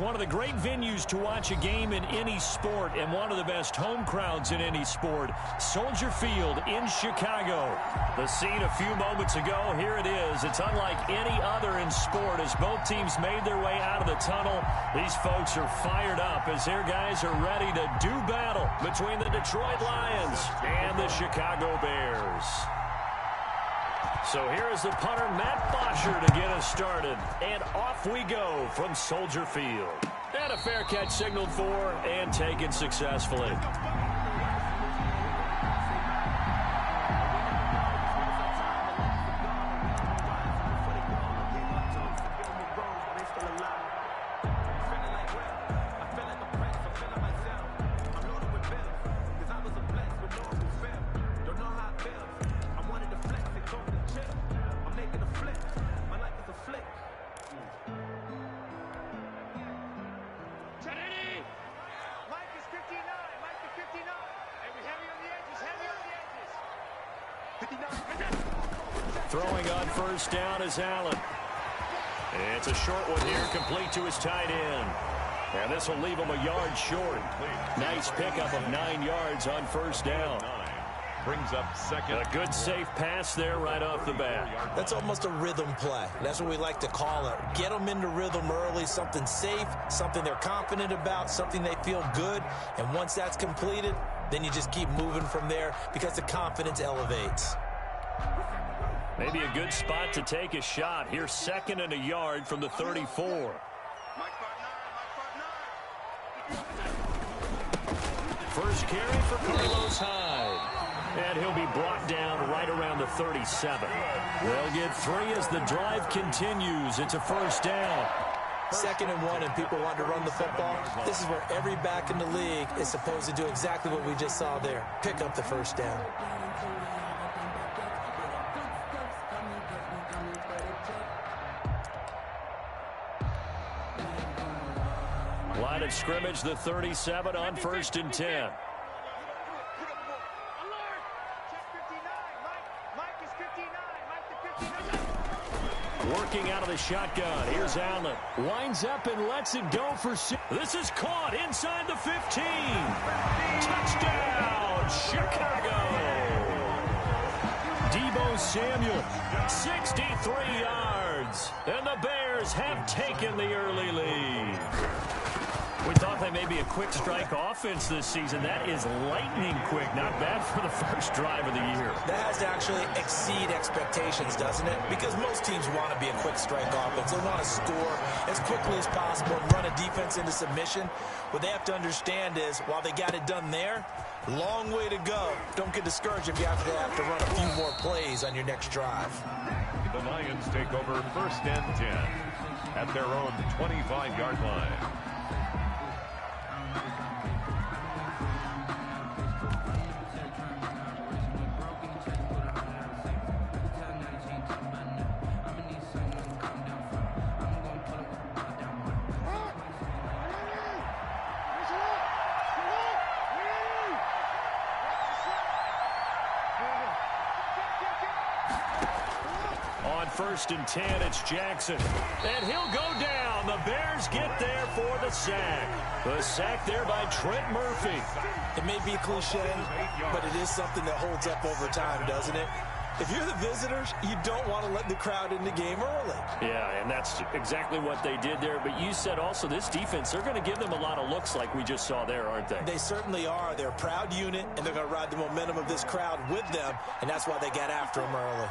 one of the great venues to watch a game in any sport and one of the best home crowds in any sport. Soldier Field in Chicago. The scene a few moments ago, here it is. It's unlike any other in sport as both teams made their way out of the tunnel. These folks are fired up as their guys are ready to do battle between the Detroit Lions and the Chicago Bears. So here is the punter, Matt Bosher, to get us started. And off we go from Soldier Field. And a fair catch signaled for and taken successfully. Throwing on first down is Allen. It's a short one here, complete to his tight end. And this will leave him a yard short. Nice pickup of 9 yards on first down. Brings up second. A good safe pass there right off the bat. That's almost a rhythm play. That's what we like to call it. Get them into rhythm early, something safe, something they're confident about, something they feel good. And once that's completed, then you just keep moving from there because the confidence elevates. Maybe a good spot to take a shot. Here's second and a yard from the 34. First carry for Carlos Hyde. And he'll be brought down right around the 37. They'll get 3 as the drive continues. It's a first down. 2nd and 1 and people want to run the football. This is where every back in the league is supposed to do exactly what we just saw there. Pick up the first down. Line of scrimmage, the 37 on 1st and 10. Working out of the shotgun. Here's Allen. Winds up and lets it go for 6. This is caught inside the 15. Touchdown, Chicago. Deebo Samuel, 63 yards. And the Bears have taken the early lead. We thought they may be a quick strike offense this season. That is lightning quick. Not bad for the first drive of the year. That has to actually exceed expectations, doesn't it? Because most teams want to be a quick strike offense. They want to score as quickly as possible and run a defense into submission. What they have to understand is, while they got it done there, long way to go. Don't get discouraged if you have to run a few more plays on your next drive. The Lions take over 1st and 10 at their own 25-yard line. On 1st and 10, it's Jackson. And he'll go down. The Bears get there for the sack. The sack there by Trent Murphy. It may be a cliche, but it is something that holds up over time, doesn't it? If you're the visitors, you don't want to let the crowd in the game early. Yeah, and that's exactly what they did there. But you said also this defense, they're going to give them a lot of looks like we just saw there, aren't they? They certainly are. They're a proud unit, and they're going to ride the momentum of this crowd with them, and that's why they got after them early.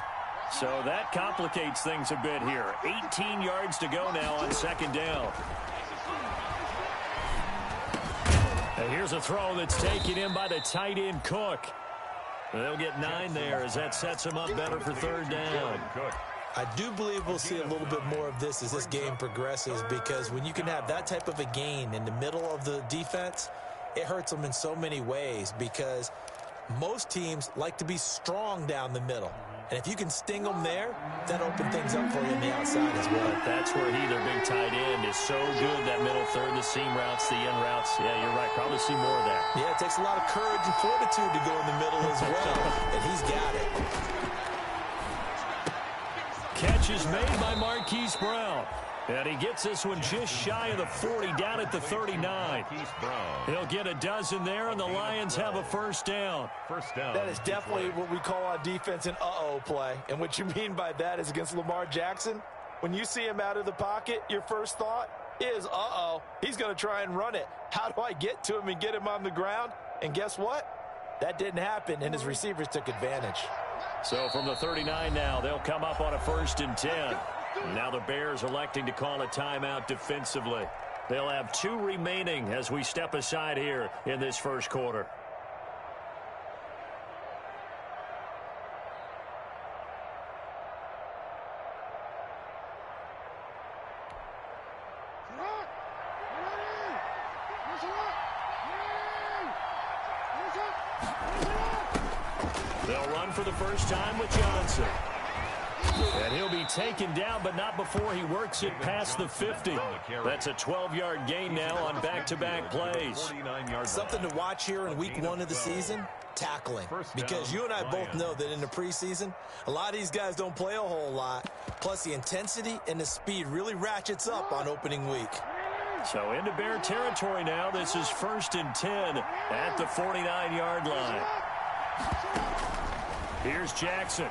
So that complicates things a bit here. 18 yards to go now on 2nd down. And here's a throw that's taken in by the tight end Cook. They'll get 9 there as that sets them up better for 3rd down. I do believe we'll see a little bit more of this as this game progresses, because when you can have that type of a gain in the middle of the defense, it hurts them in so many ways, because most teams like to be strong down the middle. And if you can sting them there, that opens things up for you on the outside as well. That's where their big tight end, is so good. That middle third, the seam routes, the in routes. Yeah, you're right. Probably see more of that. Yeah, it takes a lot of courage and fortitude to go in the middle as well. And he's got it. Catch is made by Marquise Brown. And he gets this one just shy of the 40, down at the 39. He'll get a dozen there, and the Lions have a first down. That is definitely what we call on defense an uh-oh play. And what you mean by that is against Lamar Jackson, when you see him out of the pocket, your first thought is, uh-oh, he's going to try and run it. How do I get to him and get him on the ground? And guess what? That didn't happen, and his receivers took advantage. So from the 39 now, they'll come up on a 1st and 10. Now the Bears electing to call a timeout defensively. They'll have 2 remaining as we step aside here in this first quarter. They'll run for the first time with Johnson. And he'll be taken down, but not before he works it past the 50. That's a 12-yard gain now on back-to-back plays. Something to watch here in week 1 of the season, tackling. Because you and I both know that in the preseason, a lot of these guys don't play a whole lot. Plus, the intensity and the speed really ratchets up on opening week. So into Bear territory now. This is 1st and 10 at the 49-yard line. Here's Jackson.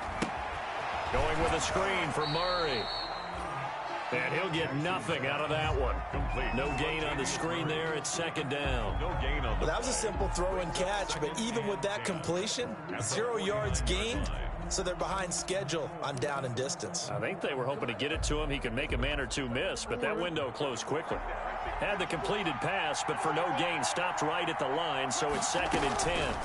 Going with a screen for Murray. And he'll get nothing out of that one. No gain on the screen there. It's 2nd down. Well, that was a simple throw and catch, but even with that completion, 0 yards gained, so they're behind schedule on down and distance. I think they were hoping to get it to him. He could make a man or 2 miss, but that window closed quickly. Had the completed pass, but for no gain, stopped right at the line, so it's 2nd and 10.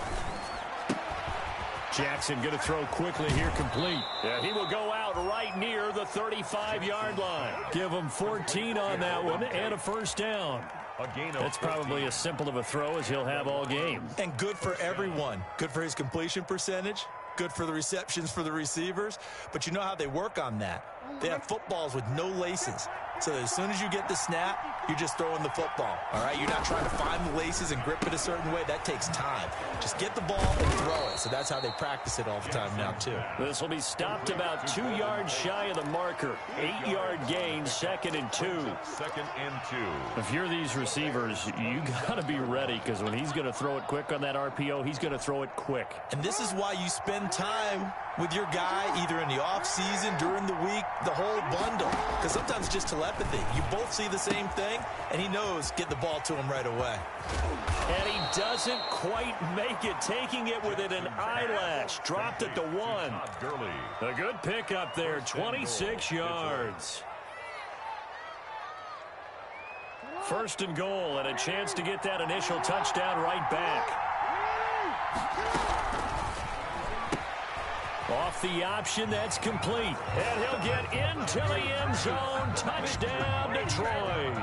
Jackson going to throw quickly here, complete. Yeah, he will go out right near the 35-yard line. Give him 14 on that one and a first down. That's probably as simple of a throw as he'll have all game. And good for everyone. Good for his completion percentage. Good for the receptions for the receivers. But you know how they work on that. They have footballs with no laces. So as soon as you get the snap, you're just throwing the football. All right, you're not trying to find the laces and grip it a certain way. That takes time. Just get the ball and throw it. So that's how they practice it all the time now, too. This will be stopped about 2 yards shy of the marker. 8-yard gain, 2nd and 2. 2nd and 2. If you're these receivers, you got to be ready, because when he's going to throw it quick on that RPO, he's going to throw it quick. And this is why you spend time with your guy either in the offseason, during the week, the whole bundle. Because sometimes it's just telepathy. You both see the same thing, and he knows get the ball to him right away. And he doesn't quite make it, taking it within an eyelash. Dropped at the 1. A good pickup there, 26 yards. 1st and goal, and a chance to get that initial touchdown right back. Off the option, that's complete. And he'll get into the end zone. Touchdown, Detroit.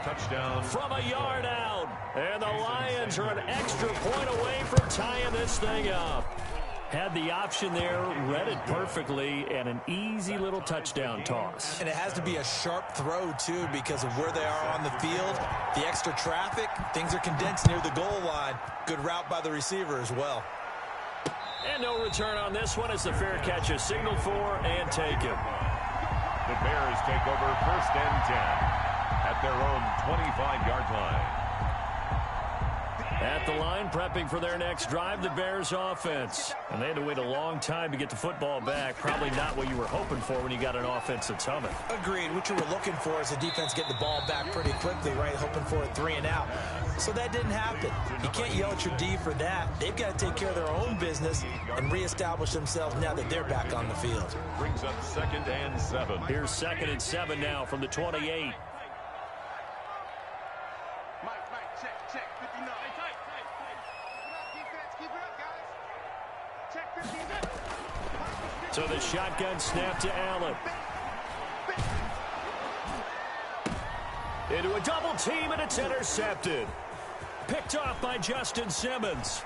Touchdown. From a yard out. And the Lions are an extra point away from tying this thing up. Had the option there, read it perfectly, and an easy little touchdown toss. And it has to be a sharp throw, too, because of where they are on the field. The extra traffic, things are condensed near the goal line. Good route by the receiver as well. And no return on this one as the fair catch is signaled for and taken. The Bears take over 1st and 10 at their own 25-yard line. At the line, prepping for their next drive, the Bears offense. And they had to wait a long time to get the football back. Probably not what you were hoping for when you got an offense that's humming. Agreed. What you were looking for is the defense getting the ball back pretty quickly, right? Hoping for a 3 and out. So that didn't happen. You can't yell at your D for that. They've got to take care of their own business and reestablish themselves now that they're back on the field. Brings up 2nd and 7. Here's 2nd and 7 now from the 28. So the shotgun snap to Allen. Into a double team, and it's intercepted. Picked off by Justin Simmons.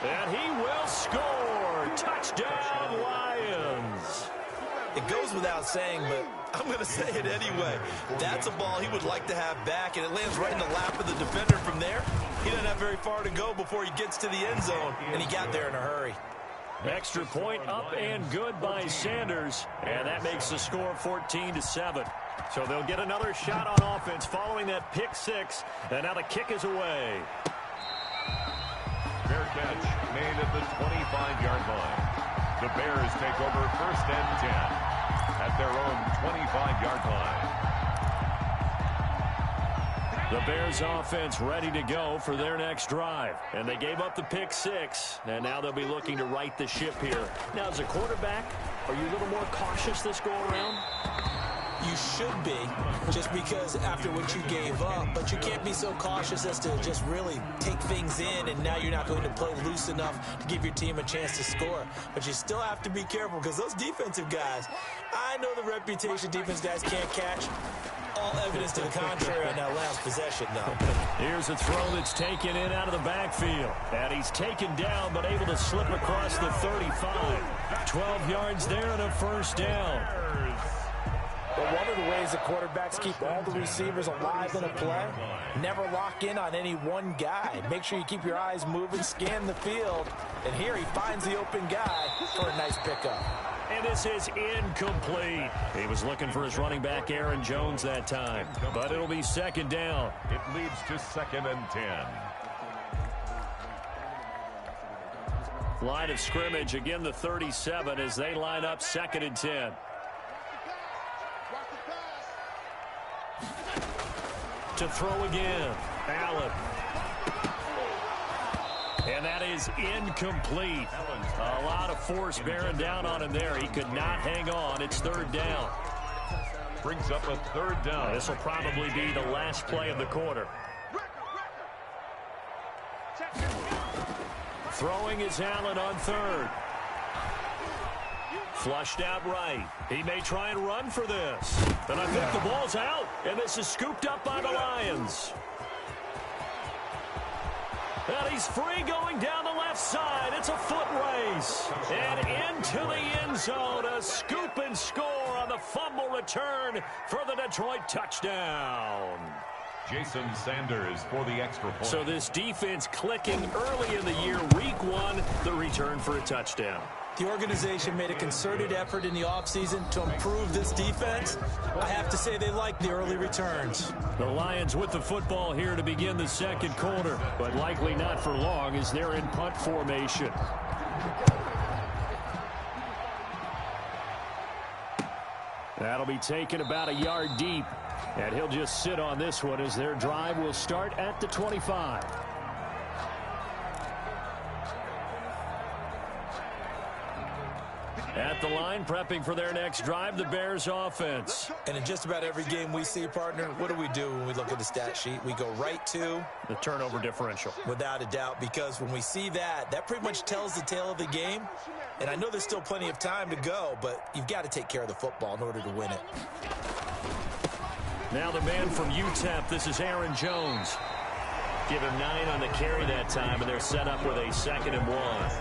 And he will score. Touchdown, Lions. It goes without saying, but I'm going to say it anyway. That's a ball he would like to have back, and it lands right in the lap of the defender from there. He doesn't have very far to go before he gets to the end zone, and he got there in a hurry. Extra point up and good by Sanders, and that makes the score 14-7. So they'll get another shot on offense following that pick six. And now the kick is away. Fair catch made at the 25-yard line. The Bears take over first and 10 at their own 25-yard line. The Bears offense ready to go for their next drive. And they gave up the pick six. And now they'll be looking to right the ship here. Now, as a quarterback, are you a little more cautious this go-around? You should be, just because after what you gave up, but you can't be so cautious as to just really take things in, and now you're not going to play loose enough to give your team a chance to score. But you still have to be careful, because those defensive guys, I know the reputation defense guys can't catch. All evidence to the contrary on that last possession, though. Here's a throw that's taken in out of the backfield. And he's taken down, but able to slip across the 35. 12 yards there and a first down. But one of the ways that quarterbacks keep all the receivers alive in a play, never lock in on any one guy. Make sure you keep your eyes moving, scan the field. And here he finds the open guy for a nice pickup. And this is incomplete. He was looking for his running back, Aaron Jones, that time. But it'll be second down. It leads to second and 10. Line of scrimmage, again the 37 as they line up second and 10. To throw again, Allen. And that is incomplete. A lot of force bearing down on him there. He could not hang on. It's third down. Brings up a third down. This will probably be the last play of the quarter. Throwing is Allen on third. Flushed out right. He may try and run for this. And I think the ball's out. And this is scooped up by the Lions. And he's free going down the left side. It's a foot race. And into the end zone. A scoop and score on the fumble return for the Detroit touchdown. Jason Sanders for the extra point. So this defense clicking early in the year. Week 1, the return for a touchdown. The organization made a concerted effort in the offseason to improve this defense. I have to say they like the early returns. The Lions with the football here to begin the second quarter, but likely not for long as they're in punt formation. That'll be taken about a yard deep, and he'll just sit on this one as their drive will start at the 25. At the line, prepping for their next drive, the Bears offense. And in just about every game we see, partner, what do we do when we look at the stat sheet? We go right to the turnover differential. Without a doubt, because when we see that, that pretty much tells the tale of the game. And I know there's still plenty of time to go, but you've got to take care of the football in order to win it. Now the man from UTEP, this is Aaron Jones. Give him 9 on the carry that time, and they're set up with a 2nd and 1.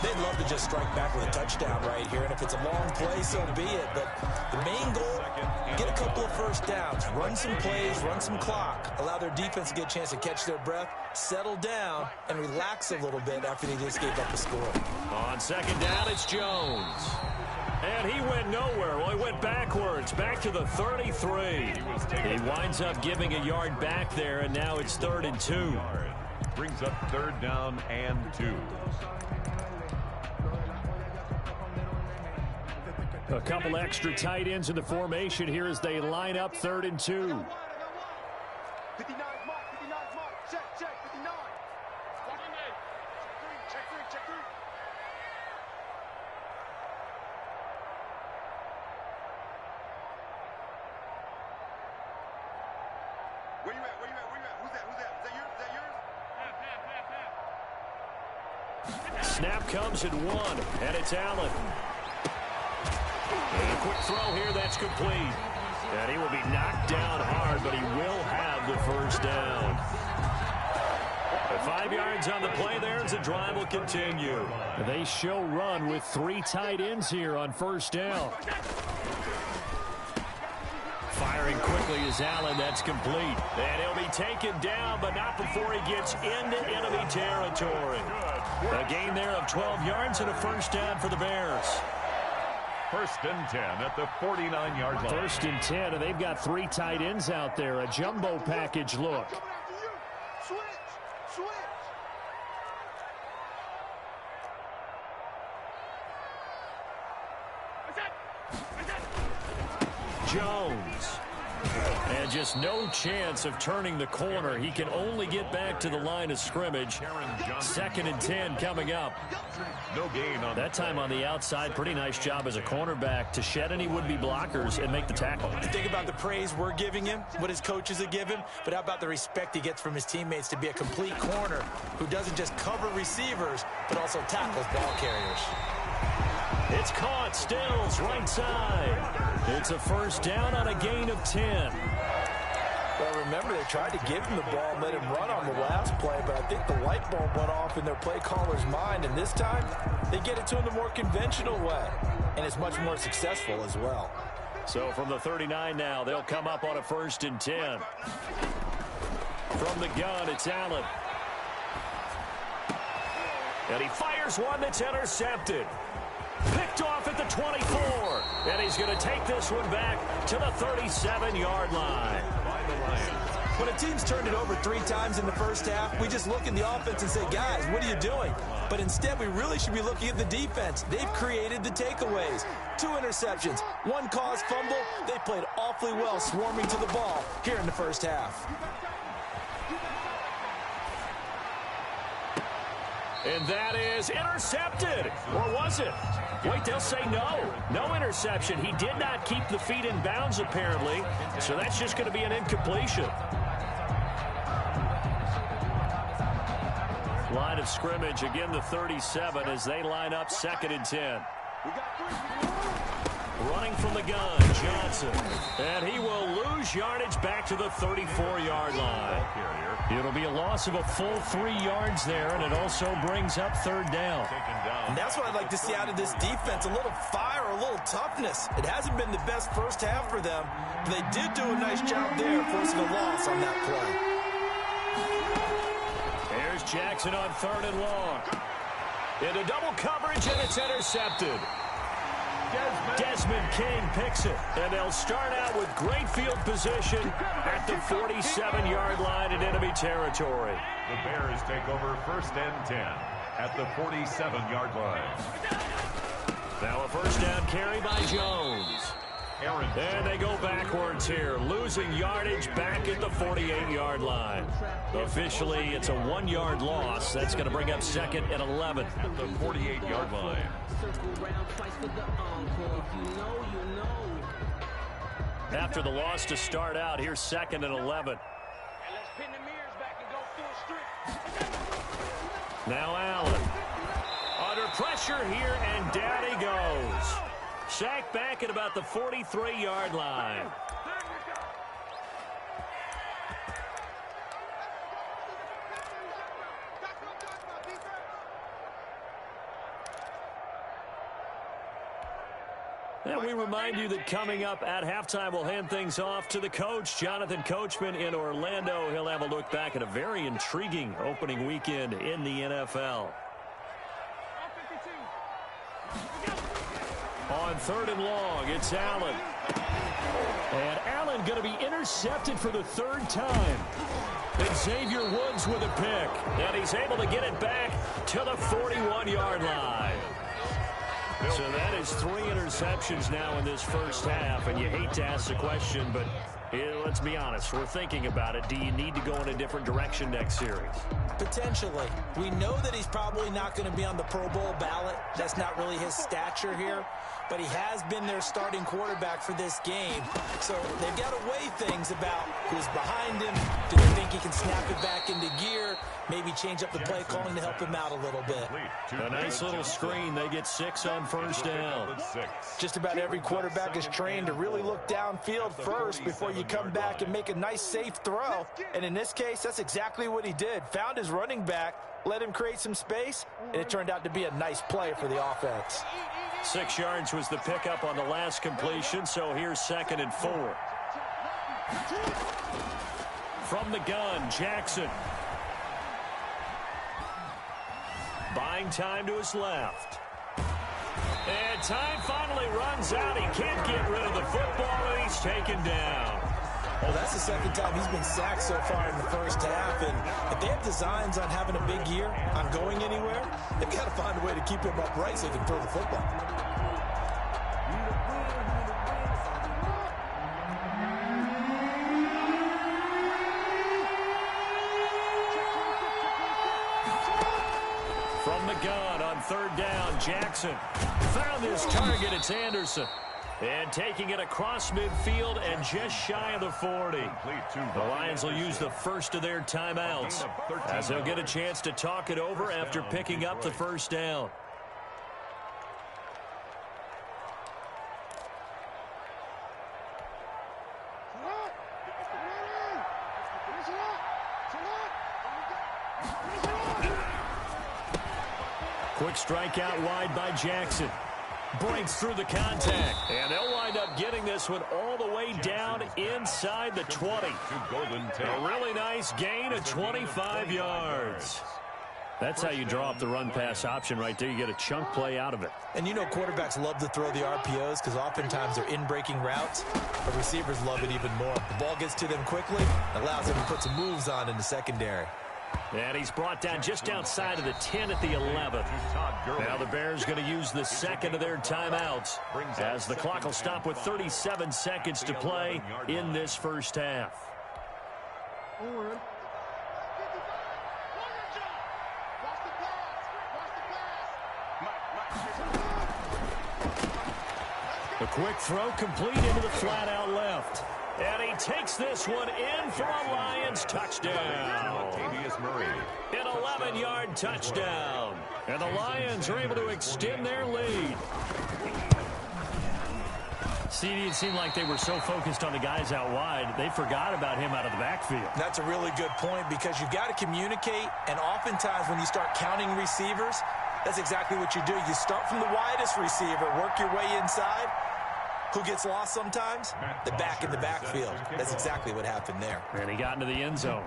They'd love to just strike back with a touchdown right here, and if it's a long play, so be it. But the main goal, get a couple of first downs, run some plays, run some clock, allow their defense to get a chance to catch their breath, settle down, and relax a little bit after they just gave up a score. On second down, it's Jones. And he went nowhere. Well, he went backwards, back to the 33. He winds up giving a yard back there, and now it's 3rd and 2. Brings up 3rd down and 2. A couple extra tight ends in the formation here as they line up 3rd and 2. 59 mark, 59 mark, check, 59. Check three. Where you at? Who's that? Is that yours? Snap comes at 1, and it's Allen. And a quick throw here, that's complete. And he will be knocked down hard, but he will have the first down. 5 yards on the play there as the drive will continue. They show run with 3 tight ends here on first down. Firing quickly is Allen, that's complete. And he'll be taken down, but not before he gets into enemy territory. A gain there of 12 yards and a first down for the Bears. First and 10 at the 49-yard line. First and 10, and they've got 3 tight ends out there. A jumbo package look. Jones. And just no chance of turning the corner. He can only get back to the line of scrimmage. Second and 10 coming up. No gain on that time on the outside. Pretty nice job as a cornerback to shed any would-be blockers and make the tackle. Think about the praise we're giving him, what his coaches have given him, but how about the respect he gets from his teammates to be a complete corner who doesn't just cover receivers, but also tackles ball carriers. It's caught. Stills right side. It's a first down on a gain of 10. Well, remember, they tried to give him the ball and let him run on the last play, but I think the light bulb went off in their play caller's mind, and this time they get it to him the more conventional way, and it's much more successful as well. So from the 39 now, they'll come up on a first and 10. From the gun, it's Allen. And he fires one that's intercepted. Picked off at the 24. And he's going to take this one back to the 37-yard line. When a team's turned it over 3 times in the first half, we just look at the offense and say, guys, what are you doing? But instead, we really should be looking at the defense. They've created the takeaways. 2 interceptions, 1 caused fumble. They played awfully well swarming to the ball here in the first half. And that is intercepted. Or was it? Wait, they'll say no. No interception. He did not keep the feet in bounds, apparently. So that's just going to be an incompletion. Line of scrimmage, again the 37 as they line up second and 10. Running from the gun, Johnson. And he will lose yardage back to the 34-yard line. It'll be a loss of a full 3 yards there, and it also brings up third down. And that's what I'd like to see out of this defense, a little fire, a little toughness. It hasn't been the best first half for them, but they did do a nice job there forcing a loss on that play. Here's Jackson on third and long. Into double coverage, and it's intercepted. Desmond King picks it, and they'll start out with great field position at the 47-yard line in enemy territory. The Bears take over first and 10 at the 47-yard line. Now a first down carry by Jones. And they go backwards here, losing yardage back at the 48-yard line. Officially, it's a 1-yard loss. That's going to bring up second and 11. At the 48-yard line. After the loss to start out, here's second and 11. Now Allen. Under pressure here, and down he goes. Sacked back at about the 43-yard line. And we remind you that coming up at halftime, we'll hand things off to the coach, Jonathan Coachman in Orlando. He'll have a look back at a very intriguing opening weekend in the NFL. On third and long, it's Allen. And Allen going to be intercepted for the 3rd time. And Xavier Woods with a pick. And he's able to get it back to the 41-yard line. So that is 3 interceptions now in this first half. And you hate to ask the question, but let's be honest. We're thinking about it. Do you need to go in a different direction next series? Potentially. We know that he's probably not going to be on the Pro Bowl ballot. That's not really his stature here. But he has been their starting quarterback for this game. So they've got to weigh things about who's behind him. Do they think he can snap it back into gear? Maybe change up the play calling to help him out a little bit. A nice little screen. They get 6 on first down. Just about every quarterback is trained to really look downfield first before you come back and make a nice, safe throw. And in this case, that's exactly what he did. Found his running back, let him create some space, and it turned out to be a nice play for the offense. 6 yards was the pickup on the last completion, so here's 2nd and 4. From the gun, Jackson. Buying time to his left. And time finally runs out. He can't get rid of the football, and he's taken down. Well, that's the second time he's been sacked so far in the first half. And if they have designs on having a big year, on going anywhere, they've got to find a way to keep him upright so he can throw the football. From the gun on third down, Jackson found his target. It's Anderson. And taking it across midfield and just shy of the 40. The Lions will use the first of their timeouts as they'll get a chance to talk it over after picking up the first down. Quick strike out wide by Jackson. Breaks through the contact, and they'll wind up getting this one all the way down inside the 20. A really nice gain of 25 yards. That's how you draw up the run-pass option right there. You get a chunk play out of it. And you know quarterbacks love to throw the RPOs because oftentimes they're in-breaking routes, but receivers love it even more. The ball gets to them quickly, allows them to put some moves on in the secondary. And he's brought down just outside of the 10 at the 11th. Now the Bears going to use the second of their timeouts as the clock will stop with 37 seconds to play in this first half. The quick throw complete into the flat out left. And he takes this one in for a Lions touchdown. An 11-yard touchdown. And the Lions are able to extend their lead. CD, it seemed like they were so focused on the guys out wide, they forgot about him out of the backfield. That's a really good point because you've got to communicate, and oftentimes when you start counting receivers, that's exactly what you do. You start from the widest receiver, work your way inside. Who gets lost sometimes? The back in the backfield. That's exactly what happened there. And he got into the end zone.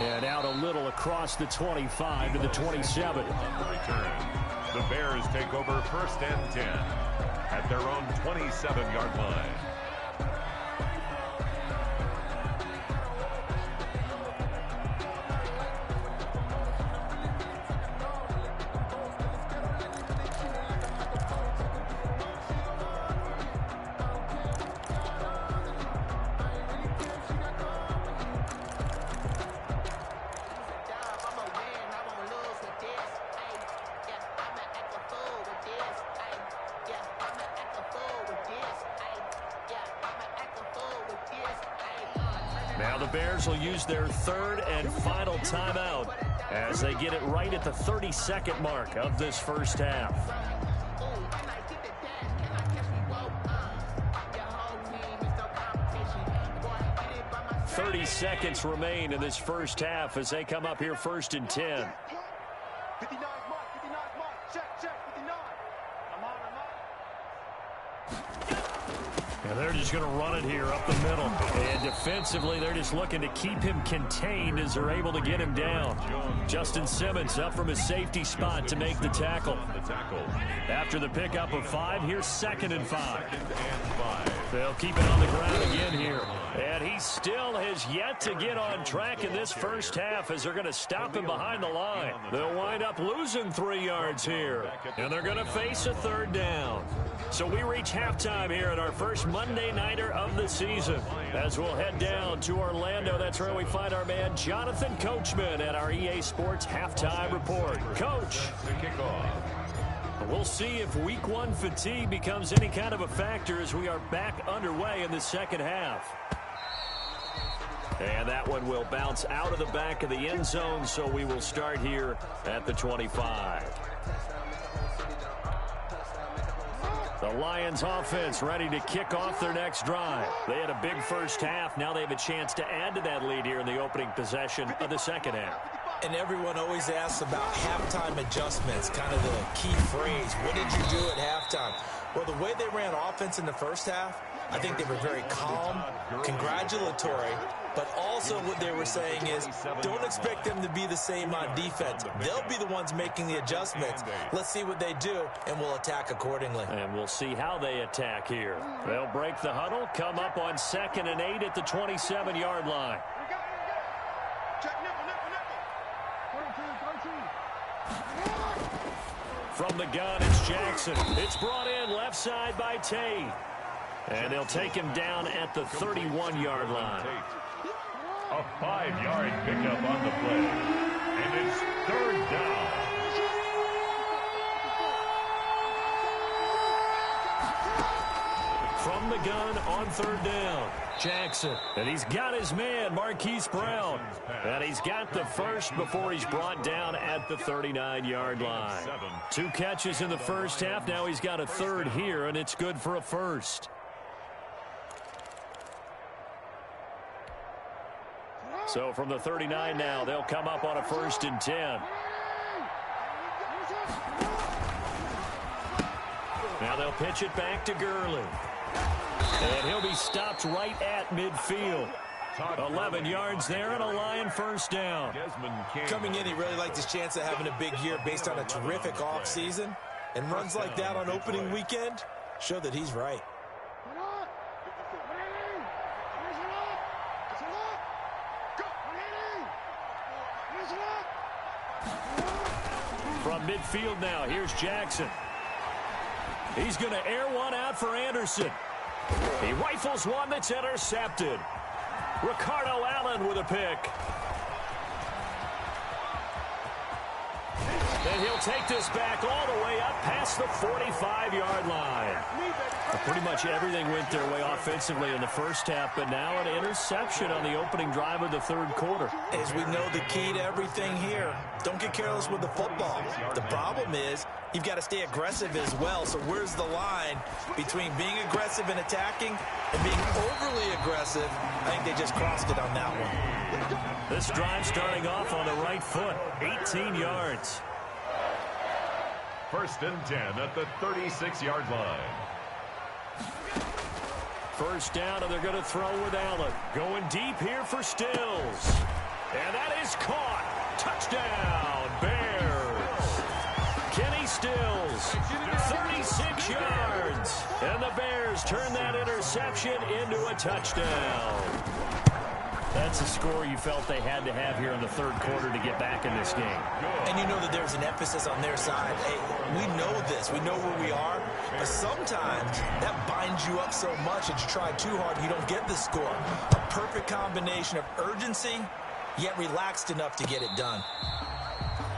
And out a little across the 25 to the 27. The Bears take over first and 10 at their own 27-yard line. Now the Bears will use their third and final timeout as they get it right at the 32nd mark of this first half. 30 seconds remain in this first half as they come up here first and 10. 59 mark, 59 mark, check, 59. I'm on. And they're just going to run it here up the middle. And defensively, they're just looking to keep him contained as they're able to get him down. Justin Simmons up from his safety spot to make the tackle. After the pickup of 5, here's 2nd and 5. They'll keep it on the ground again here. And he still has yet to get on track in this first half as they're going to stop him behind the line. They'll wind up losing 3 yards here. And they're going to face a 3rd down. So we reach halftime here at our first Monday Nighter of the season. As we'll head down to Orlando, that's where we find our man Jonathan Coachman at our EA Sports Halftime Report. Coach. We'll see if week 1 fatigue becomes any kind of a factor as we are back underway in the second half. And that one will bounce out of the back of the end zone, so we will start here at the 25. The Lions offense ready to kick off their next drive. They had a big first half. Now they have a chance to add to that lead here in the opening possession of the second half. And everyone always asks about halftime adjustments, kind of the key phrase. What did you do at halftime? Well, the way they ran offense in the first half, I think they were very calm, congratulatory, but also what they were saying is don't expect them to be the same on defense. They'll be the ones making the adjustments. Let's see what they do, and we'll attack accordingly. And we'll see how they attack here. They'll break the huddle, come up on 2nd and 8 at the 27-yard line. From the gun, it's Jackson. It's brought in left side by Tate. And they'll take him down at the 31-yard line. A 5-yard pickup on the play. And it's 3rd down. From the gun on 3rd down, Jackson. And he's got his man, Marquise Brown. And he's got the first before he's brought down at the 39-yard line. 2 catches in the first half. Now he's got a 3rd here, and it's good for a first. So from the 39 now, they'll come up on a 1st and 10. Now they'll pitch it back to Gurley. And he'll be stopped right at midfield. 11 yards there and a Lion first down. Coming in, he really liked his chance of having a big year based on a terrific offseason. And runs like that on opening weekend show that he's right. From midfield now, here's Jackson. He's going to air one out for Anderson. He rifles one that's intercepted. Ricardo Allen with a pick. And he'll take this back all the way up past the 45-yard line. Pretty much everything went their way offensively in the first half, but now an interception on the opening drive of the 3rd quarter. As we know, the key to everything here, don't get careless with the football. The problem is you've got to stay aggressive as well. So where's the line between being aggressive and attacking and being overly aggressive? I think they just crossed it on that one. This drive starting off on the right foot, 18 yards. 1st and 10 at the 36-yard line. 1st down, and they're going to throw with Allen. Going deep here for Stills. And that is caught. Touchdown, Bears. Kenny Stills, 36 yards. And the Bears turn that interception into a touchdown. That's a score you felt they had to have here in the 3rd quarter to get back in this game. And you know that there's an emphasis on their side. Hey, we know this. We know where we are. But sometimes that binds you up so much that you try too hard, you don't get the score. A perfect combination of urgency, yet relaxed enough to get it done.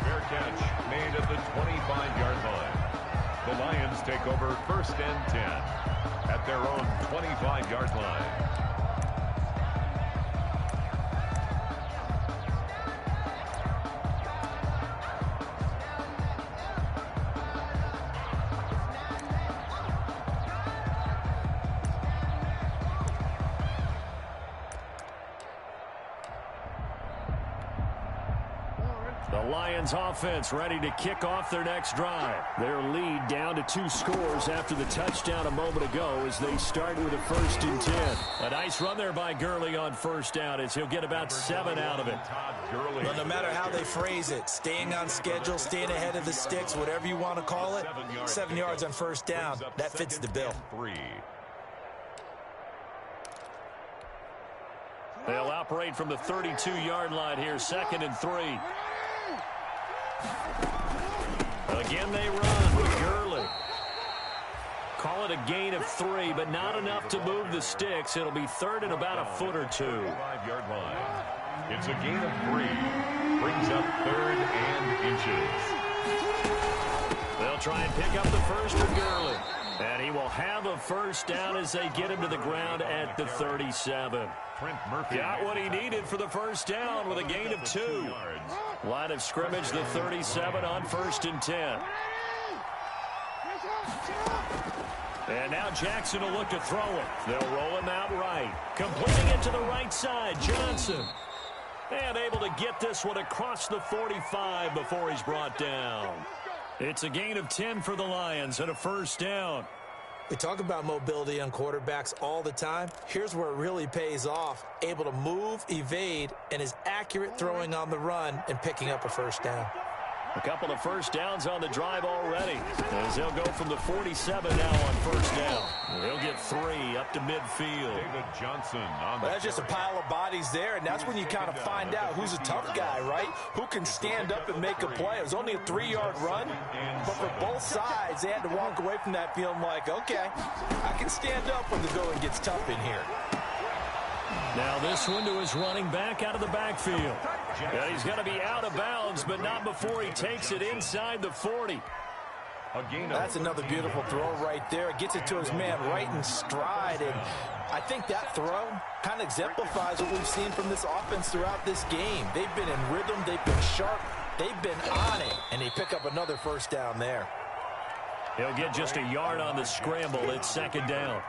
Fair catch made at the 25-yard line. The Lions take over 1st and 10 at their own 25-yard line. Lions offense ready to kick off their next drive. Their lead down to 2 scores after the touchdown a moment ago as they start with a 1st and 10. A nice run there by Gurley on 1st down as he'll get about 7 out of it. Well, no matter how they phrase it, staying on schedule, staying ahead of the sticks, whatever you want to call it, 7 yards on 1st down, that fits the bill. They'll operate from the 32-yard line here, 2nd and 3. Again, they run with Gurley. Call it a gain of 3, but not enough to move the sticks. It'll be 3rd and about a foot or 2. 5-yard line. It's a gain of 3. Brings up 3rd and inches. They'll try and pick up the first for Gurley. And he will have a 1st down as they get him to the ground at the 37. Got what he needed for the 1st down with a gain of 2. Line of scrimmage, the 37 on 1st and 10. And now Jackson will look to throw it. They'll roll him out right. Completing it to the right side, Johnson. And able to get this one across the 45 before he's brought down. It's a gain of 10 for the Lions and a 1st down. We talk about mobility on quarterbacks all the time. Here's where it really pays off. Able to move, evade, and is accurate throwing on the run and picking up a first down. A couple of first downs on the drive already, as they'll go from the 47 now on first down. He'll get 3 up to midfield. David Johnson on That's just a pile of bodies there, and that's when you kind of find out who's a tough guy, right? Who can stand up and make a play. It was only a 3-yard run, but for both sides, they had to walk away from that feeling like, okay, I can stand up when the going gets tough in here. Now this one to his running back out of the backfield. Yeah, he's going to be out of bounds, but not before he takes it inside the 40. That's another beautiful throw right there. Gets it to his man right in stride, and I think that throw kind of exemplifies what we've seen from this offense throughout this game. They've been in rhythm, they've been sharp, they've been on it, and they pick up another first down there. He'll get just a yard on the scramble. It's second down.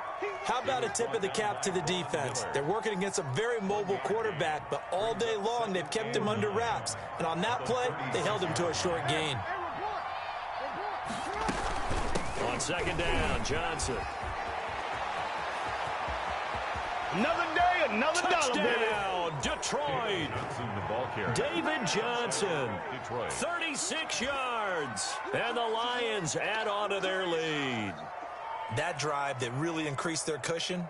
How about a tip of the cap to the defense? They're working against a very mobile quarterback, but all day long they've kept him under wraps. And on that play, they held him to a short gain. On second down, Johnson. Another day, another Touchdown, Detroit. David Johnson, Detroit. 36 yards. And the Lions add on to their lead. That drive that really increased their cushion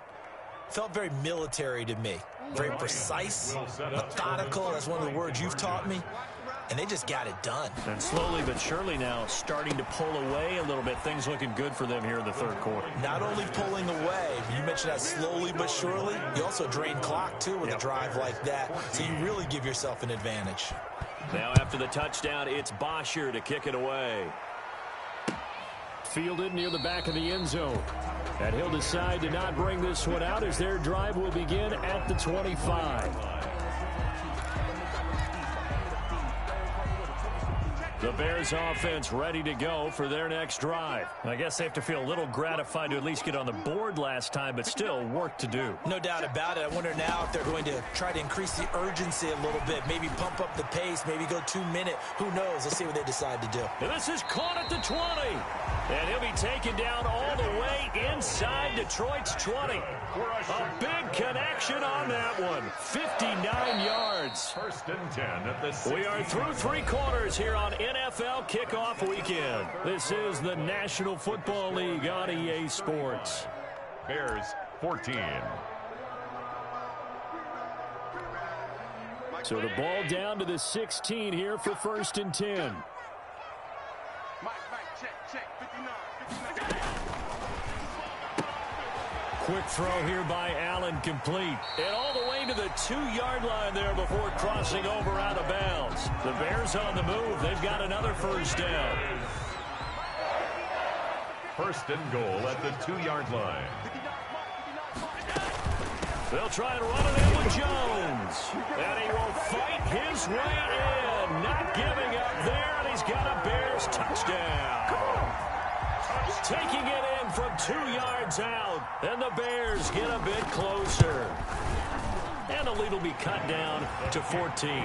felt very military to me. Very precise, methodical. That's one of the words you've taught me. And they just got it done. And slowly but surely now starting to pull away a little bit. Things looking good for them here in the third quarter. Not only pulling away, you mentioned that slowly but surely, you also drain clock, too, with a drive like that. So you really give yourself an advantage. Now after the touchdown, it's Bosher to kick it away. Fielded near the back of the end zone. And he'll decide to not bring this one out as their drive will begin at the 25. The Bears offense ready to go for their next drive. I guess they have to feel a little gratified to at least get on the board last time, but still work to do. No doubt about it. I wonder now if they're going to try to increase the urgency a little bit, maybe pump up the pace, maybe go 2-minute. Who knows? Let's see what they decide to do. And this is caught at the 20. And he'll be taken down all the way inside Detroit's 20. A big connection on that one. 59 yards. First and 10 at the We are through 3 quarters here on NFL Kickoff Weekend. This is the National Football League on EA Sports. Bears 14. So the ball down to the 16 here for first and 10. Quick throw here by Allen, complete. And all the way to the 2-yard line there before crossing over out of bounds. The Bears on the move. They've got another first down. First and goal at the 2-yard line. They'll try and run it in with Jones. And he will fight his way in. Not giving up there, and he's got a Bears touchdown. Taking it in from 2 yards out. And the Bears get a bit closer. And the lead will be cut down to 14. Good.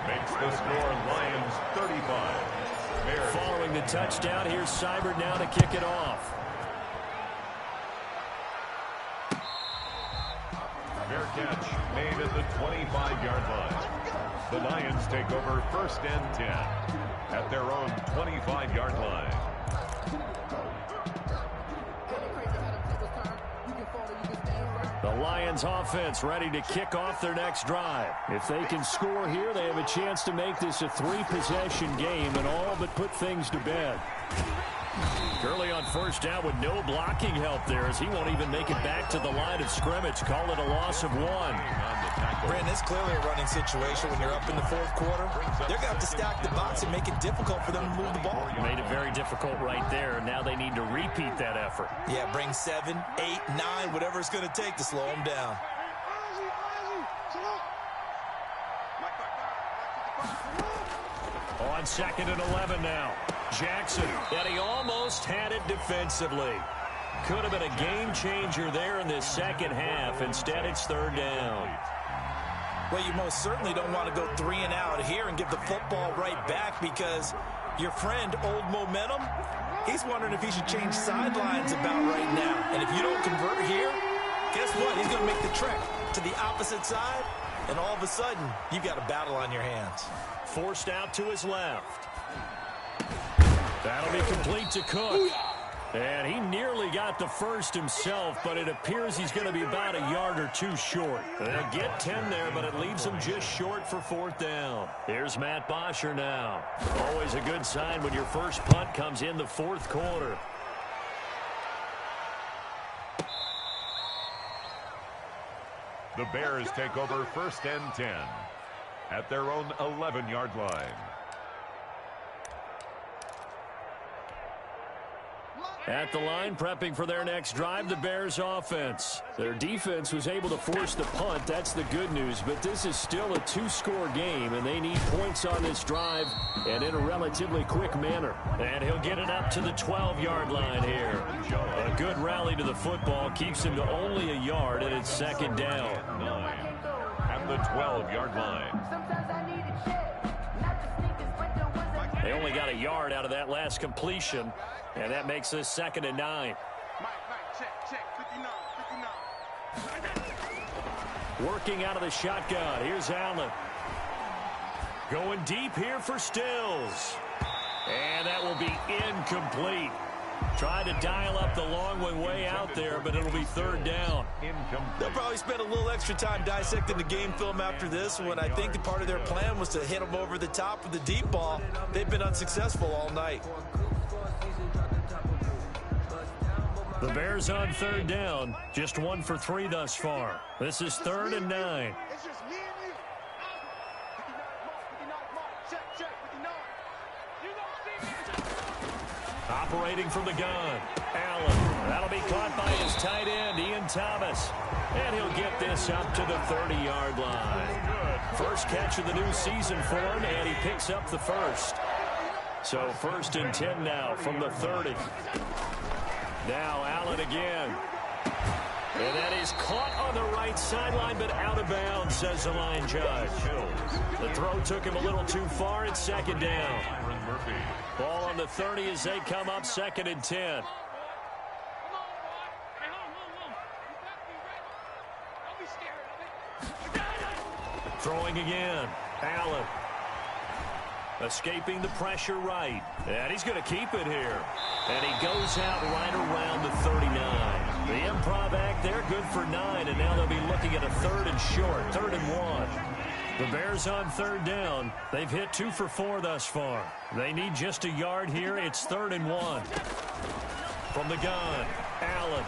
Makes the score Lions 35. Bears. Following the touchdown, here's Seibert now to kick it off. Fair catch made at the 25-yard line. The Lions take over first and 10 at their own 25-yard line. The Lions offense ready to kick off their next drive. If they can score here, they have a chance to make this a 3-possession game and all but put things to bed. Gurley on first down with no blocking help there as he won't even make it back to the line of scrimmage. Call it a loss of 1. Brandon, it's clearly a running situation when you're up in the fourth quarter. They're going to have to stack the box and make it difficult for them to move the ball. You made it very difficult right there. Now they need to repeat that effort. Yeah, bring 7, 8, 9, whatever it's going to take to slow them down. On second and 11 now. Jackson, and he almost had it defensively. Could have been a game changer there in this second half. Instead, it's third down. Well, you most certainly don't want to go 3 and out here and give the football right back because Your friend, Old Momentum, he's wondering if he should change sidelines about right now. And if you don't convert here, guess what? He's going to make the trek to the opposite side, and all of a sudden, you've got a battle on your hands. Forced out to his left. That'll be complete to Cook. And he nearly got the first himself, but it appears he's going to be about a yard or two short. They'll get 10 there, but it leaves him just short for 4th down. Here's Matt Bosher now. Always a good sign when your first punt comes in the 4th quarter. The Bears take over 1st and 10 at their own 11-yard line. At the line, prepping for their next drive, the Bears offense. Their defense was able to force the punt. That's the good news, but this is still a 2-score game, and they need points on this drive and in a relatively quick manner. And he'll get it up to the 12-yard line here. A good rally to the football keeps him to only a yard, and it's 2nd down. 9 at the 12-yard line. They only got a yard out of that last completion, and that makes this 2nd and 9. Check, 59. Working out of the shotgun. Here's Allen. Going deep here for Stills. And that will be incomplete. Tried to dial up the long one way out there, but it'll be 3rd down. They'll probably spend a little extra time dissecting the game film after this one. I think the part of their plan was to hit them over the top with the deep ball. They've been unsuccessful all night. The Bears on 3rd down. Just 1 for 3 thus far. This is 3rd and 9. It's just me and you. 59 mark. Check, 59. You don't see me. Operating from the gun. Allen. That'll be caught by his tight end, Ian Thomas. And he'll get this up to the 30-yard line. First catch of the new season for him, and he picks up the first. So 1st and 10 now from the 30. Now Allen again. And that is caught on the right sideline, but out of bounds, says the line judge. The throw took him a little too far. It's 2nd down. Ball on the 30 as they come up 2nd and 10. Throwing again. Allen. Escaping the pressure right. And he's going to keep it here. And he goes out right around the 39. The improv act there, good for 9. And now they'll be looking at a 3rd and short. 3rd and 1. The Bears on 3rd down. They've hit 2 for 4 thus far. They need just a yard here. It's 3rd and 1. From the gun, Allen.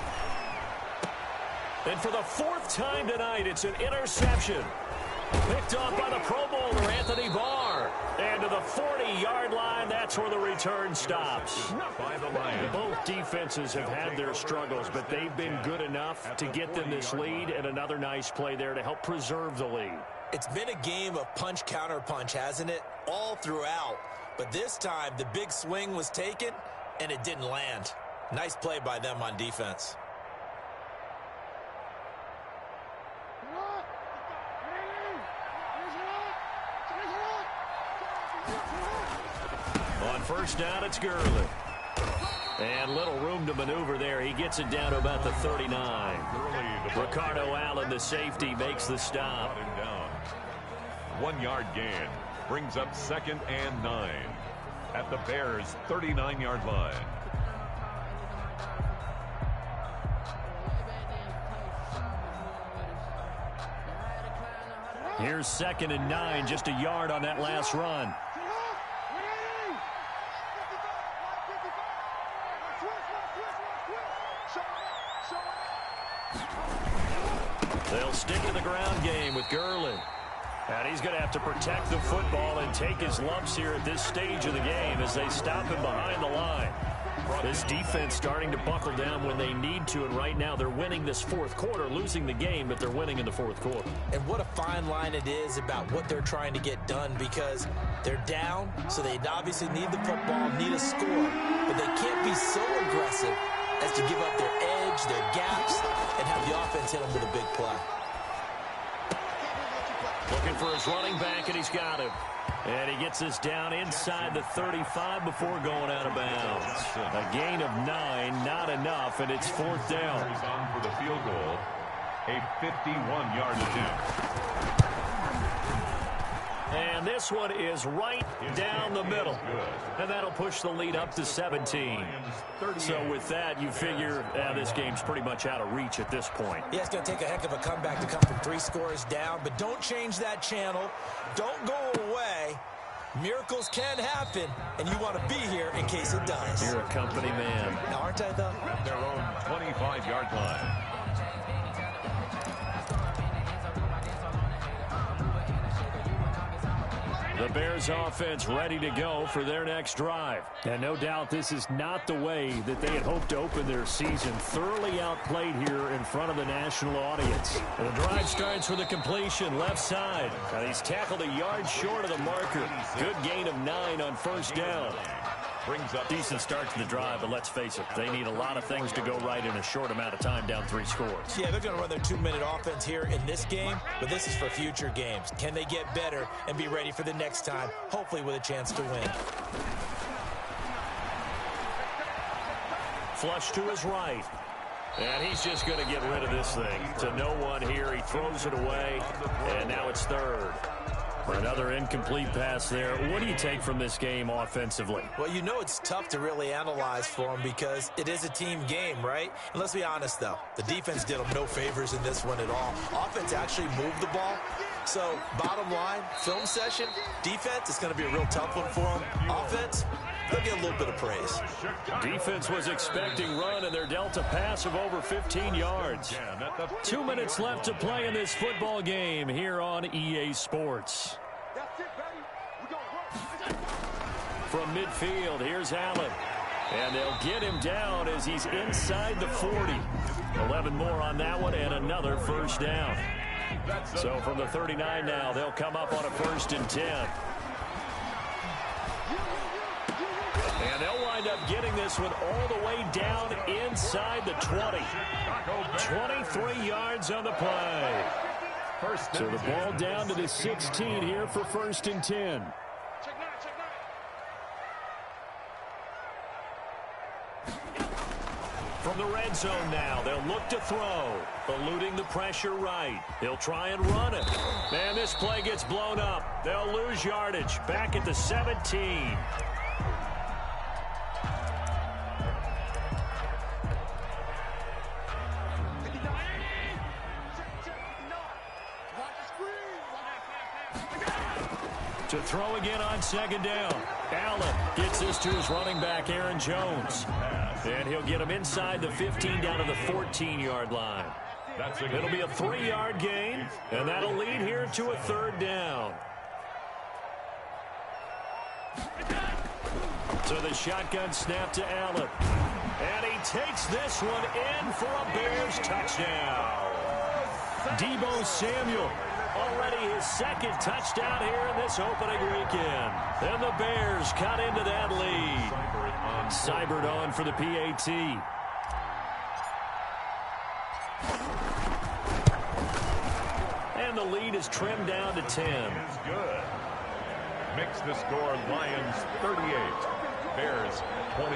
And for the 4th time tonight, it's an interception. Picked off by the Pro Bowler, Anthony Barr. And to the 40-yard line, that's where the return stops. By the Lions. Both defenses have had their struggles, but they've been good enough to get them this lead, and another nice play there to help preserve the lead. It's been a game of punch-counter-punch, hasn't it? All throughout. But this time, the big swing was taken, and it didn't land. Nice play by them on defense. On 1st down, it's Gurley. And little room to maneuver there. He gets it down to about the 39. Ricardo Allen, the safety, makes the stop. 1-yard gain brings up 2nd and 9 at the Bears' 39-yard line. Here's 2nd and 9, just a yard on that last run. They'll stick to the ground game with Gurley. And he's going to have to protect the football and take his lumps here at this stage of the game as they stop him behind the line. This defense starting to buckle down when they need to, and right now they're winning this 4th quarter, losing the game, but they're winning in the 4th quarter. And what a fine line it is about what they're trying to get done, because they're down, so they obviously need the football, need a score, but they can't be so aggressive as to give up their edge, their gaps, and have the offense hit them with a big play. Looking for his running back, and he's got him. And he gets us down inside the 35 before going out of bounds. A gain of 9, not enough, and it's 4th down. On for the field goal, a 51-yard attempt. And this one is right down the middle. And that'll push the lead up to 17. So with that, you figure this game's pretty much out of reach at this point. Yeah, it's going to take a heck of a comeback to come from 3 scores down. But don't change that channel. Don't go away. Miracles can happen, and you want to be here in case it does. You're a company man. Now, aren't I, though? At their own 25-yard line. The Bears offense ready to go for their next drive. And no doubt this is not the way that they had hoped to open their season. Thoroughly outplayed here in front of the national audience. And the drive starts with a completion left side. And he's tackled a yard short of the marker. Good gain of 9 on 1st down. Brings up decent start to the drive, but let's face it, they need a lot of things to go right in a short amount of time down 3 scores. Yeah, they're going to run their 2-minute offense here in this game, but this is for future games. Can they get better and be ready for the next time, hopefully with a chance to win? Flush to his right. And he's just going to get rid of this thing to no one here. He throws it away, and now it's 3rd. Another incomplete pass there. What do you take from this game offensively? Well, you know it's tough to really analyze for them because it is a team game, right? And let's be honest, though. The defense did them no favors in this one at all. Offense actually moved the ball. So, bottom line, film session, defense is going to be a real tough one for them. Offense, they'll get a little bit of praise. Defense was expecting run, and they're dealt a pass of over 15 yards. 2 minutes left to play in this football game here on EA Sports. From midfield, here's Allen. And they'll get him down as he's inside the 40. 11 more on that one, and another 1st down. So from the 39 now, they'll come up on a 1st and 10. And they'll wind up getting this one all the way down inside the 20. 23 yards on the play. So the ball down to the 16 here for 1st and 10. From the red zone now, they'll look to throw. Eluding the pressure right. He'll try and run it. Man, this play gets blown up. They'll lose yardage. Back at the 17. To throw again on 2nd down. Allen gets this to his running back, Aaron Jones. And he'll get him inside the 15 down to the 14-yard line. It'll be a 3-yard gain, and that'll lead here to a 3rd down. So the shotgun snap to Allen. And he takes this one in for a Bears touchdown. Deebo Samuel. Already his 2nd touchdown here in this opening weekend. And the Bears cut into that lead. Seibert on for the PAT. And the lead is trimmed down to 10. is good. Makes the score Lions 38, Bears 28.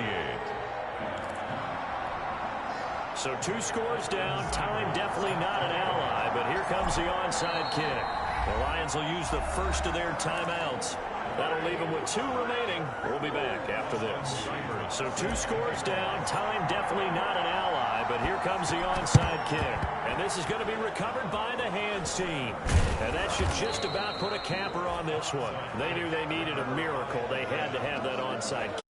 So 2 scores down. Time definitely not an ally, but here comes the onside kick. The Lions will use the first of their timeouts. That'll leave them with 2 remaining. We'll be back after this. So 2 scores down. Time definitely not an ally, but here comes the onside kick. And this is going to be recovered by the hands team. And that should just about put a capper on this one. They knew they needed a miracle. They had to have that onside kick.